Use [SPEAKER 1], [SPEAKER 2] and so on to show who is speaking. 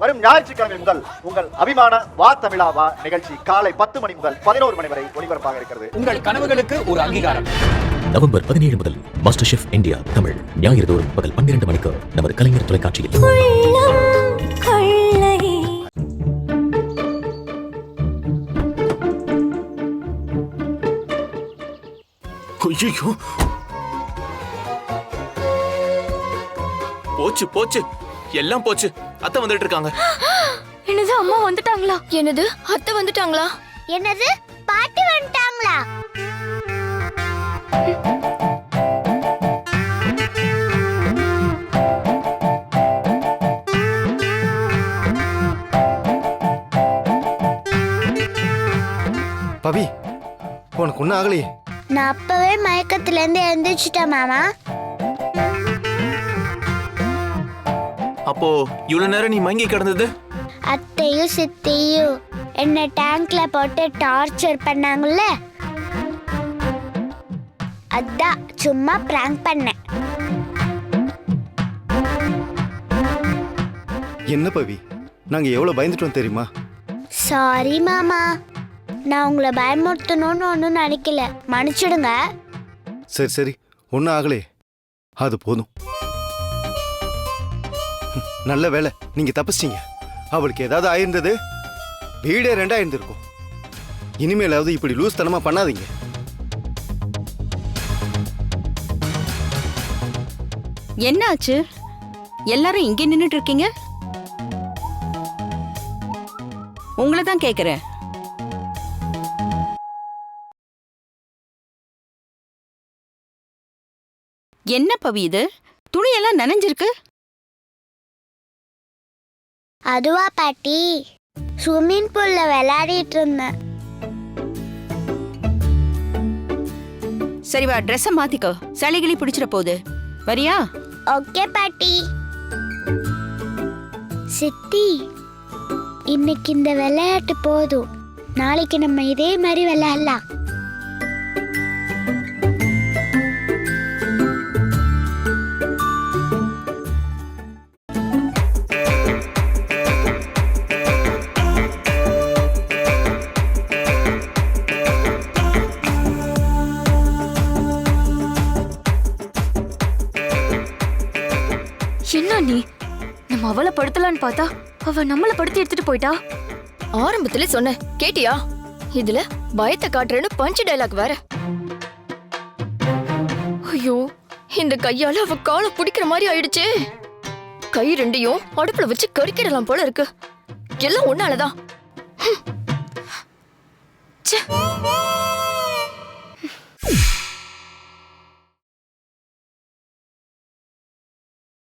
[SPEAKER 1] வரும் ஞாயிற்றுக்கிழமை முதல் உங்கள் அபிமான வா தமிழா வா நிகழ்ச்சி காலை 10 மணி முதல் 11 மணி வரை ஒளிபரப்பாக இருக்கிறது.
[SPEAKER 2] உங்கள் கனவுகளுக்கு ஒரு அங்கீகாரம்.
[SPEAKER 3] நவம்பர் 17 முதல் மாஸ்டர் ஷெஃப் இந்தியா தமிழ் ஞாயிறு தோறும் பகல் 12 மணிக்கு நமது கலைஞர் தொலைக்காட்சியில்.
[SPEAKER 4] ஐயோ, போச்சு போச்சு, எல்லாம் போச்சு. அத்தை வந்துட்டு இருக்காங்க.
[SPEAKER 5] என்னது, அம்மா வந்துட்டாங்களா? என்னது, அத்தை வந்துட்டாங்களா?
[SPEAKER 6] என்னது, பாட்டி வந்துட்டாங்களா?
[SPEAKER 7] பவி, உனக்கு ஒன்றும் ஆகலையே?
[SPEAKER 6] நான் அப்பவே மயக்கத்துல இருந்து எழுந்திரிச்சிட்டேன் மாமா.
[SPEAKER 4] அப்போ இவ்வளவு நேரம் நீ மயங்கி கிடந்தது?
[SPEAKER 6] அத்தையும் சித்தியும் என்ன டேங்க்ல போட்டு டார்ச்சர் பண்ணாங்கல்ல, அதான் சும்மா பிராங்க் பண்ணேன்.
[SPEAKER 7] என்ன பவி, நாங்க எவ்வளவு பயந்துட்டோம் தெரியுமா?
[SPEAKER 6] சாரி மாமா, நான் உங்களை பயமுறுத்தணும்னு ஒன்றும் நினைக்கல, மன்னிச்சிடுங்க.
[SPEAKER 7] சரி சரி, ஒன்றும் ஆகலையே, அது போதும். நல்ல வேலை நீங்க தப்பிச்சிட்டீங்க. அவளுக்கு ஏதாவது ஆயிருந்தது வீடே ரெண்டா இருந்திருக்கும். இனிமேலாவது இப்படி லூஸ் தனமா பண்ணாதீங்க.
[SPEAKER 5] என்னாச்சு? எல்லாரும் இங்கே நின்னுட்டு இருக்கீங்க? உங்களை தான் கேக்குறேன். என்ன பவி இது, துணியெல்லாம் நனைஞ்சிருக்கு?
[SPEAKER 6] அதுவா பாட்டி, ஸ்விம்மிங் பூல்ல விளையாடிட்டு இருந்தேன்.
[SPEAKER 5] சரி வா, ட்ரெஸ்ஸை மாத்திக்கோ, சளிகிளி பிடிச்சிட போகுது. வரியா?
[SPEAKER 6] ஓகே பாட்டி. சித்தி, இன்னைக்கு இந்த விளையாட்டு போதும், நாளைக்கு நம்ம இதே மாதிரி விளையாடலாம்.
[SPEAKER 5] என்ன நீ, நம்ம அவளை படுத்தலான்னு பார்த்தா அவ நம்மள படுத்தி எடுத்துட்டு போயிட்டா. ஆரம்பத்துல சொன்ன கேட்டியா? இதுல பயத்தை காட்டுறேன்னு பஞ்ச் டைலாக் வேற. ஐயோ, இந்த கையால அவ காலை பிடிக்கிற மாதிரி ஆயிடுச்சு. கை ரெண்டையும் அடுப்புல வச்சு கறிக்கிடலாம் போல இருக்கு. எல்லாம் ஒன்னாலதான்.